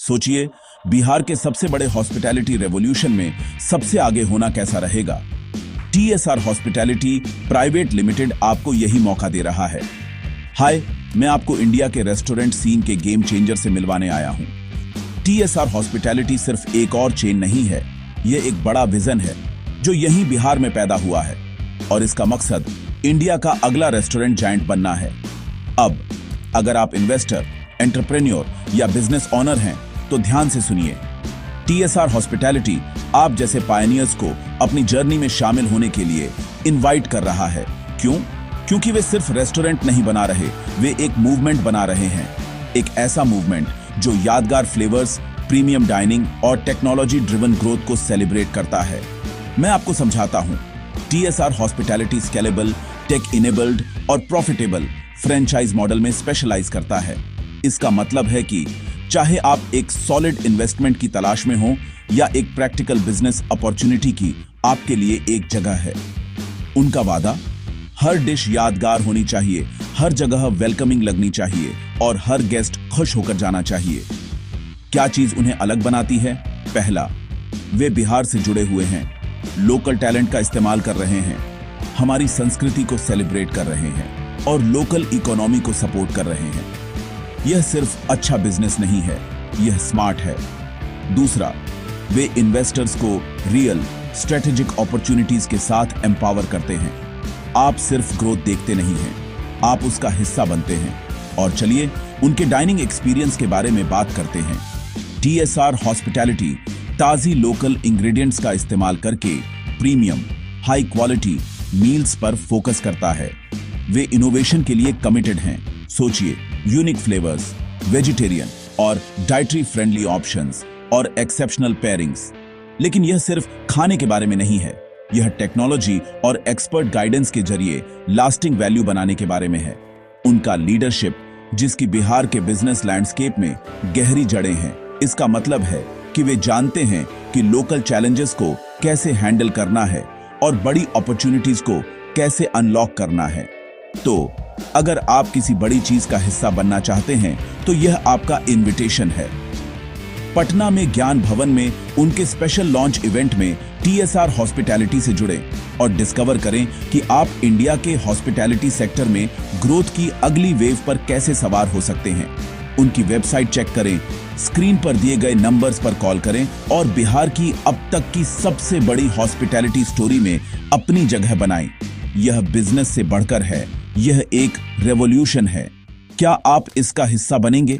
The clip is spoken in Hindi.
सोचिए, बिहार के सबसे बड़े हॉस्पिटैलिटी रेवोल्यूशन में सबसे आगे होना कैसा रहेगा। टीएसआर हॉस्पिटैलिटी प्राइवेट लिमिटेड आपको यही मौका दे रहा है। हाय, मैं आपको इंडिया के रेस्टोरेंट सीन के गेम चेंजर से मिलवाने आया हूं। टीएसआर हॉस्पिटैलिटी सिर्फ एक और चेन नहीं है, यह एक बड़ा विजन है जो यहीं बिहार में पैदा हुआ है और इसका मकसद इंडिया का अगला रेस्टोरेंट जायंट बनना है। अब अगर आप इन्वेस्टर, एंटरप्रेन्योर या बिजनेस ओनर हैं तो ध्यान से सुनिए। टीएसआर हॉस्पिटैलिटी आप जैसे पायनियर्स को अपनी जर्नी में शामिल होने के लिए इनवाइट कर रहा है। क्यों? क्योंकि वे सिर्फ रेस्टोरेंट नहीं बना रहे, वे एक मूवमेंट बना रहे हैं। एक ऐसा मूवमेंट जो यादगार फ्लेवर्स, प्रीमियम डाइनिंग और टेक्नोलॉजी ड्रिवन ग्रोथ को सेलिब्रेट करता है। मैं आपको समझाता हूं। TSR hospitality scalable, tech enabled और प्रॉफिटेबल फ्रेंचाइज मॉडल में स्पेशलाइज करता है। इसका मतलब है कि चाहे आप एक सॉलिड इन्वेस्टमेंट की तलाश में हो या एक प्रैक्टिकल बिजनेस अपॉर्चुनिटी की, आपके लिए एक जगह है। उनका वादा, हर डिश यादगार होनी चाहिए, हर जगह वेलकमिंग लगनी चाहिए और हर गेस्ट खुश होकर जाना चाहिए। क्या चीज उन्हें अलग बनाती है? पहला, वे बिहार से जुड़े हुए हैं, लोकल टैलेंट का इस्तेमाल कर रहे हैं, हमारी संस्कृति को सेलिब्रेट कर रहे हैं और लोकल इकोनॉमी को सपोर्ट कर रहे हैं। यह सिर्फ अच्छा बिजनेस नहीं है, यह स्मार्ट है। दूसरा, वे इन्वेस्टर्स को रियल स्ट्रेटेजिक अपॉर्चुनिटीज के साथ एम्पावर करते हैं। आप सिर्फ ग्रोथ देखते नहीं हैं, आप उसका हिस्सा बनते हैं। और चलिए उनके डाइनिंग एक्सपीरियंस के बारे में बात करते हैं। टीएसआर हॉस्पिटैलिटी ताजी लोकल इंग्रेडिएंट्स का इस्तेमाल करके प्रीमियम, हाई क्वालिटी मील्स पर फोकस करता है। वे इनोवेशन के लिए कमिटेड हैं। सोचिए, यूनिक फ्लेवर्स, वेजिटेरियन और डाइटरी फ्रेंडली ऑप्शंस और एक्सेप्शनल पेयरिंग्स। लेकिन यह सिर्फ खाने के बारे में नहीं है, यह टेक्नोलॉजी और एक्सपर्ट गाइडेंस के जरिए लास्टिंग वैल्यू बनाने के बारे में है। उनका लीडरशिप, जिसकी बिहार के बिजनेस लैंडस्केप में गहरी जड़ें हैं, इसका मतलब है कि वे जानते हैं कि लोकल चैलेंजेस को कैसे हैंडल करना है और बड़ी अपॉर्चुनिटीज को कैसे अनलॉक करना है। तो अगर आप किसी बड़ी चीज का हिस्सा बनना चाहते हैं तो यह आपका इनविटेशन है। पटना में ज्ञान भवन में उनके स्पेशल लॉन्च इवेंट में टीएसआर हॉस्पिटैलिटी से जुड़े और डिस्कवर करें कि आप इंडिया के हॉस्पिटैलिटी सेक्टर में ग्रोथ की अगली वेव पर कैसे सवार हो सकते हैं। उनकी वेबसाइट चेक करें, स्क्रीन पर दिए गए नंबर्स पर कॉल करें और बिहार की अब तक की सबसे बड़ी हॉस्पिटैलिटी स्टोरी में अपनी जगह बनाएं। यह बिजनेस से बढ़कर है, यह एक रेवोल्यूशन है। क्या आप इसका हिस्सा बनेंगे?